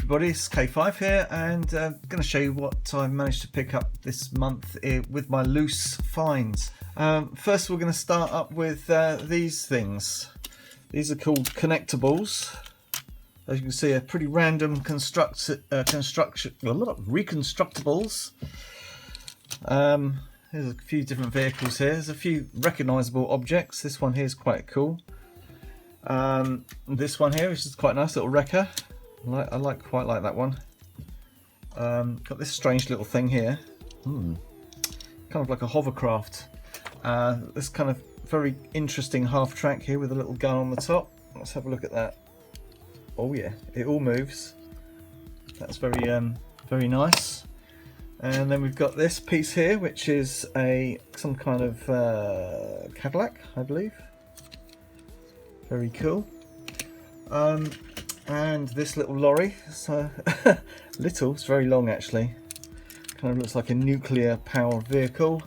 everybody, it's K5 here, and I'm going to show you what I managed to pick up this month with my loose finds. First we're going to start up with these things. These are called connectables. As you can see, a pretty random reconstructables. There's a few different vehicles here. There's a few recognisable objects. This one here is quite cool. This one here, which is quite a nice little wrecker. I quite like that one. Got this strange little thing here, kind of like a hovercraft. This kind of very interesting half track here with a little gun on the top. Let's have a look at that. Oh yeah, it all moves. That's very nice. And then we've got this piece here, which is some kind of Cadillac, I believe. Very cool. And this little lorry, so little, it's very long actually. Kind of looks like a nuclear power vehicle.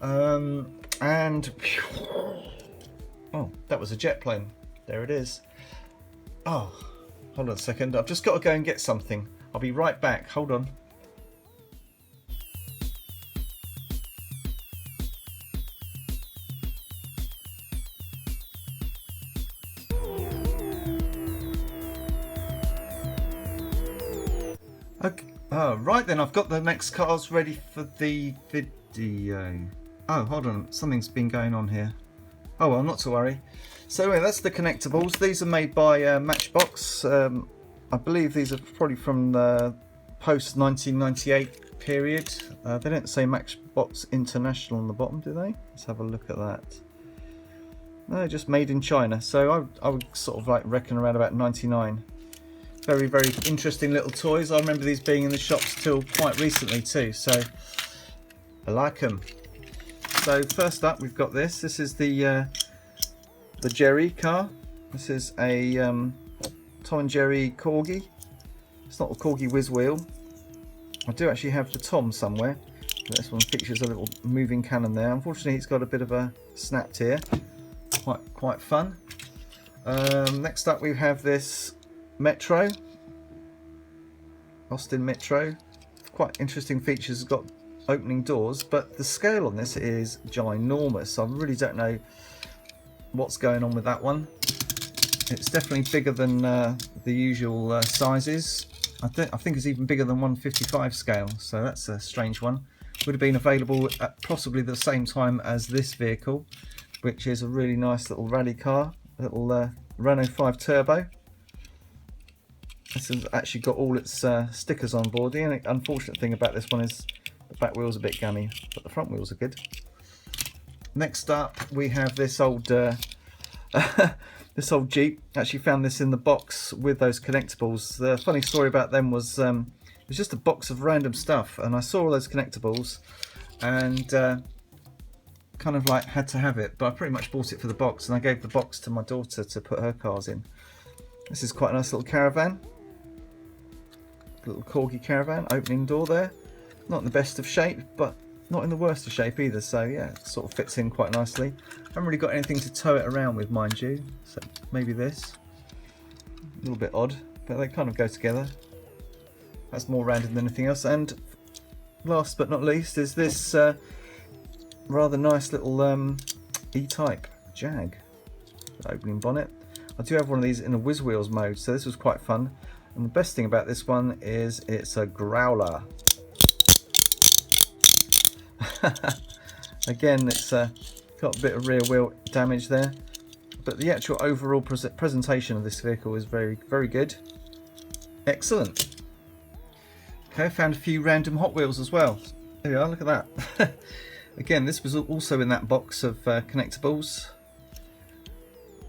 And oh, that was a jet plane. There it is. Oh, hold on a second. I've just got to go and get something. I'll be right back. Hold on. Okay. Oh, right then, I've got the next cars ready for the video. Oh, hold on, something's been going on here. Oh well, not to worry. So anyway, that's the connectables. These are made by Matchbox. I believe these are probably from the post 1998 period. They don't say Matchbox International on the bottom, do they? Let's have a look at that. No, just made in China. So I would sort of like reckon around about 99. Very interesting little toys. I remember these being in the shops till quite recently too, so I like them. So first up we've got this. This is the Jerry car. This is a Tom and Jerry Corgi. It's not a Corgi whiz wheel. I do actually have the Tom somewhere. This one features a little moving cannon there. Unfortunately it's got a bit of a snapped here. Quite fun. Next up we have this Metro, Austin Metro. Quite interesting features. It's got opening doors, but the scale on this is ginormous. I really don't know what's going on with that one. It's definitely bigger than the usual sizes. I think it's even bigger than 155 scale, so that's a strange one. Would have been available at possibly the same time as this vehicle, which is a really nice little rally car, little Renault 5 Turbo. This has actually got all its stickers on board. The unfortunate thing about this one is the back wheel's a bit gunny, but the front wheels are good. Next up we have this old this old Jeep. Actually found this in the box with those connectables. The funny story about them was it was just a box of random stuff, and I saw all those connectables and kind of like had to have it, but I pretty much bought it for the box, and I gave the box to my daughter to put her cars in. This is quite a nice little caravan. Little Corgi caravan, opening door there. Not in the best of shape, but not in the worst of shape either, so yeah, it sort of fits in quite nicely. I haven't really got anything to tow it around with, mind you, so maybe this. A little bit odd, but they kind of go together. That's more random than anything else. And last but not least is this rather nice little E-Type Jag. Opening bonnet. I do have one of these in a whiz wheels mode, so this was quite fun. And the best thing about this one is it's a growler. Again, it's got a bit of rear wheel damage there, but the actual overall presentation of this vehicle is very good. Excellent. Okay, found a few random Hot Wheels as well. There we are, look at that. Again, this was also in that box of connectables.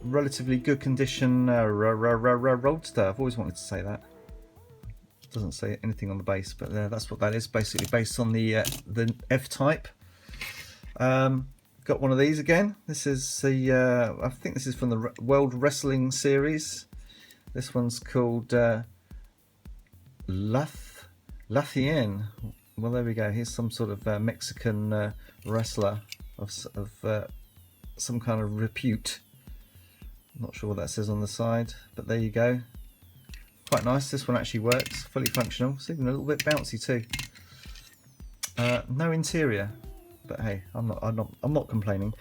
Relatively good condition Roadster. I've always wanted to say that. It doesn't say anything on the base, but that's what that is, basically based on the F-Type. Got one of these again. This is the I think this is from the World Wrestling Series. This one's called Lathien. Well, there we go. Here's some sort of Mexican wrestler of some kind of repute. Not sure what that says on the side, but there you go. quite nice. This one actually works, fully functional. It's even a little bit bouncy too. No interior, but hey, I'm not complaining.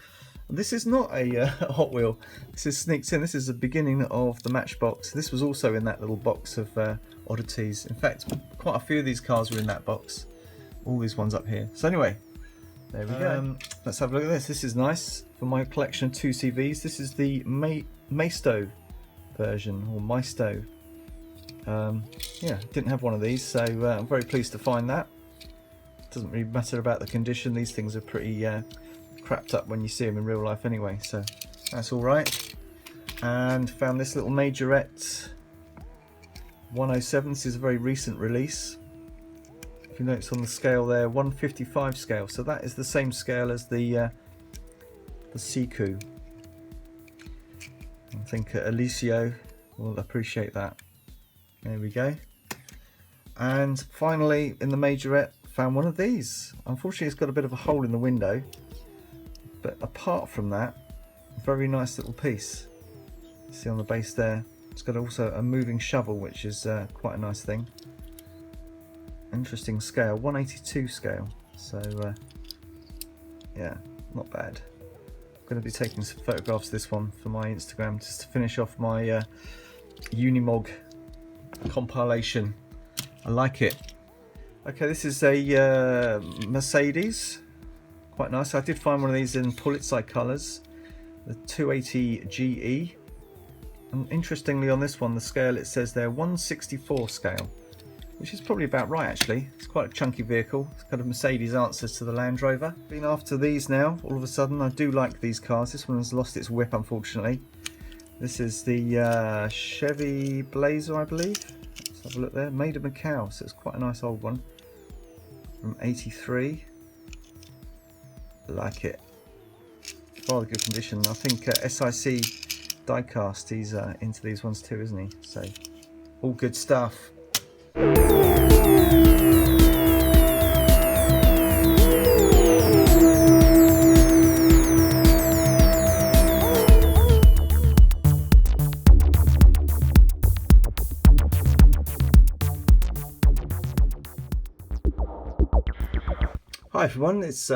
This is not a Hot Wheel. This is sneaked in. This is the beginning of the Matchbox. This was also in that little box of oddities. In fact, quite a few of these cars were in that box. All these ones up here. So anyway, there we go. Let's have a look at this. This is nice for my collection of 2CVs. This is the Maisto version, or Maisto. Yeah, didn't have one of these, so I'm very pleased to find that. Doesn't really matter about the condition. These things are pretty crapped up when you see them in real life anyway, so that's all right. And found this little Majorette 107. This is a very recent release. If you notice on the scale there, 155 scale, so that is the same scale as the Siku. I think Alicio will appreciate that. There we go. And finally, in the Majorette, found one of these. Unfortunately, it's got a bit of a hole in the window, but apart from that, a very nice little piece. See on the base there, it's got also a moving shovel, which is quite a nice thing. Interesting scale, 182 scale, so yeah, not bad. I'm going to be taking some photographs of this one for my Instagram just to finish off my Unimog compilation. I like it. Okay, this is a Mercedes, quite nice. I did find one of these in Pulitzer colours, the 280 GE. And interestingly on this one, the scale it says there 164 scale, which is probably about right actually. It's quite a chunky vehicle. It's kind of Mercedes answers to the Land Rover. Been after these now, all of a sudden. I do like these cars. This one has lost its whip unfortunately. This is the Chevy Blazer, I believe. Let's have a look there. Made of Macau, so it's quite a nice old one. From 83. Like it. Rather good condition. I think SIC diecast, he's into these ones too, isn't he? So all good stuff. Hi everyone, it's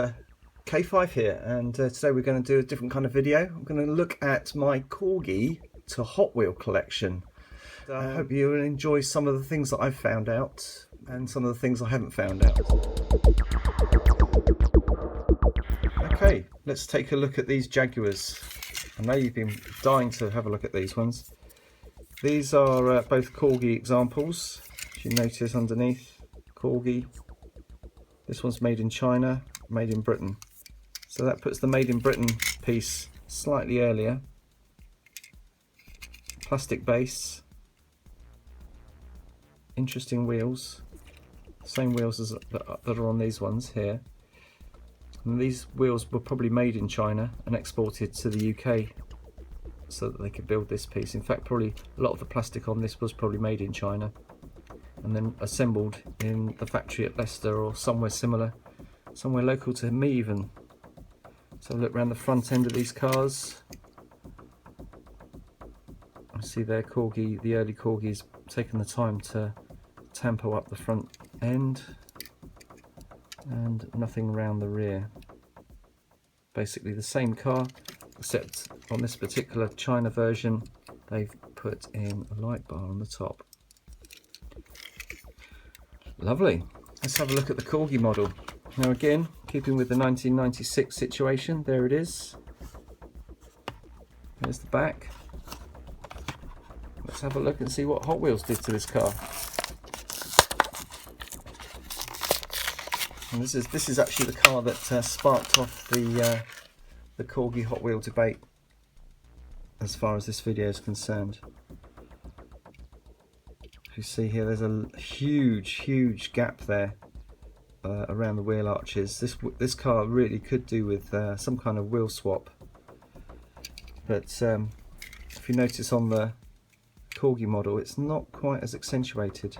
K5 here, and today we're going to do a different kind of video. I'm going to look at my Corgi to Hot Wheel collection. I hope you will enjoy some of the things that I've found out and some of the things I haven't found out. Okay, let's take a look at these Jaguars. I know you've been dying to have a look at these ones. These are both Corgi examples. If you notice underneath, Corgi. This one's made in China, made in Britain. So that puts the made in Britain piece slightly earlier. Plastic base. Interesting wheels. Same wheels as that are on these ones here. And these wheels were probably made in China and exported to the UK so that they could build this piece. In fact, probably a lot of the plastic on this was probably made in China and then assembled in the factory at Leicester or somewhere similar, somewhere local to me even. So look around the front end of these cars. I see there Corgi, the early Corgis taken the time to tampo up the front end, and nothing around the rear. Basically the same car, except on this particular China version they've put in a light bar on the top. Lovely. Let's have a look at the Corgi model. Now again, keeping with the 1996 situation, there it is. There's the back. Let's have a look and see what Hot Wheels did to this car. And this is actually the car that sparked off the Corgi Hot Wheel debate, as far as this video is concerned. You see here, there's a huge gap there around the wheel arches. This car really could do with some kind of wheel swap. But if you notice on the Corgi model, it's not quite as accentuated.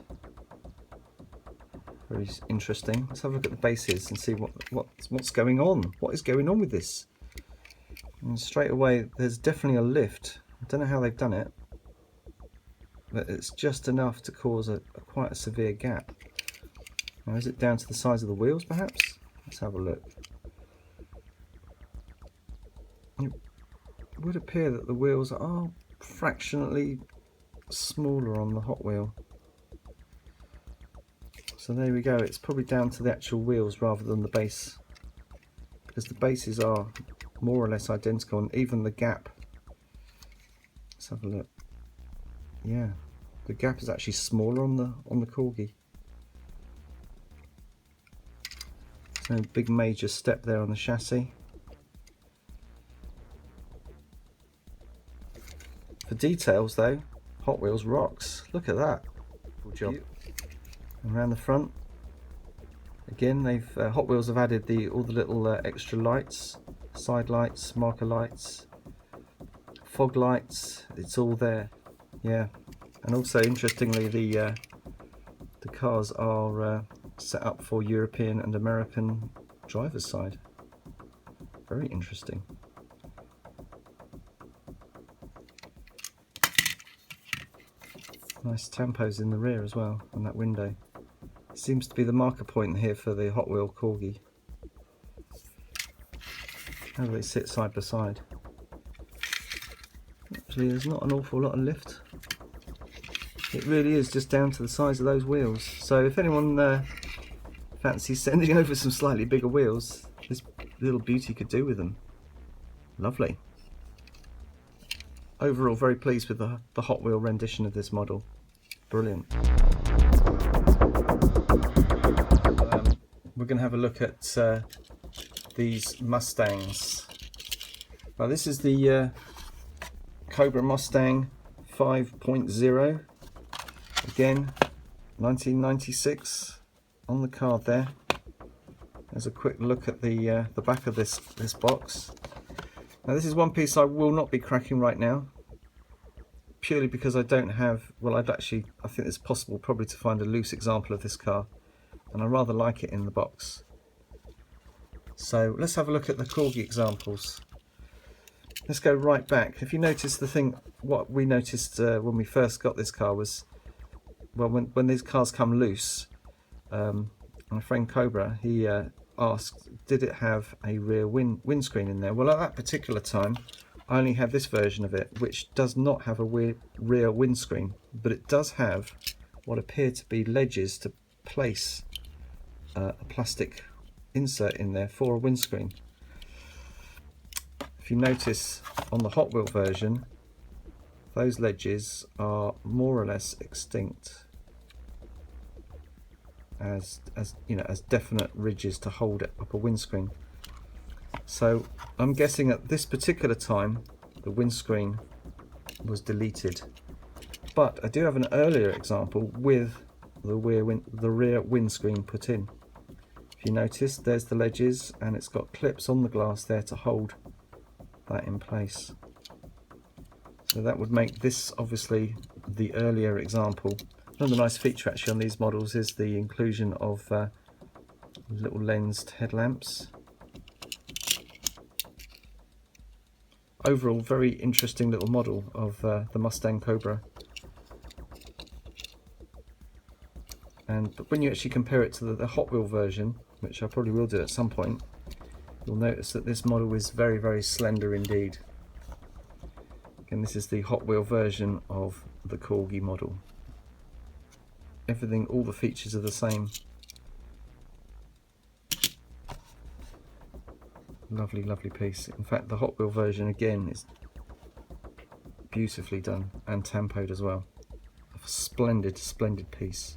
Very interesting. Let's have a look at the bases and see what's going on. What is going on with this? And straight away, there's definitely a lift. I don't know how they've done it. that it's just enough to cause quite a severe gap. Now, is it down to the size of the wheels perhaps? Let's have a look. It would appear that the wheels are fractionally smaller on the Hot Wheel. So there we go, it's probably down to the actual wheels rather than the base, because the bases are more or less identical, and even the gap. Let's have a look. Yeah, the gap is actually smaller on the Corgi. So big major step there on the chassis. For details though, Hot Wheels rocks. Look at that. Good job. And around the front, again, they've Hot Wheels have added all the little extra lights, side lights, marker lights, fog lights. It's all there. Yeah, and also interestingly, the cars are set up for European and American driver's side. Very interesting. Nice tampos in the rear as well on that window. Seems to be the marker point here for the Hot Wheel Corgi. How do they sit side by side? Actually, there's not an awful lot of lift. It really is just down to the size of those wheels. So if anyone fancies sending over some slightly bigger wheels, this little beauty could do with them. Lovely. Overall, very pleased with the Hot Wheel rendition of this model. Brilliant. We're going to have a look at these Mustangs. Now this is the Cobra Mustang 5.0. Again, 1996 on the card there. There's a quick look at the back of this box. Now this is one piece I will not be cracking right now, purely because I don't have, well, I think it's possible probably to find a loose example of this car, and I rather like it in the box. So let's have a look at the Corgi examples. Let's go right back. If you notice what we noticed when we first got this car was, well, when these cars come loose, my friend Cobra, he asked, did it have a rear windscreen in there? Well, at that particular time, I only had this version of it, which does not have a rear windscreen, but it does have what appear to be ledges to place a plastic insert in there for a windscreen. If you notice on the Hot Wheel version, those ledges are more or less extinct as you know, as definite ridges to hold up a windscreen. So I'm guessing at this particular time the windscreen was deleted, but I do have an earlier example with the rear windscreen put in. If you notice, there's the ledges, and it's got clips on the glass there to hold that in place. So that would make this obviously the earlier example. Another nice feature actually on these models is the inclusion of little lensed headlamps. Overall, very interesting little model of the Mustang Cobra. But when you actually compare it to the Hot Wheel version, which I probably will do at some point, you'll notice that this model is very, very slender indeed. Again, this is the Hot Wheel version of the Corgi model. Everything, all the features are the same. Lovely, lovely piece. In fact, the Hot Wheel version again is beautifully done and tempoed as well. A splendid, splendid piece.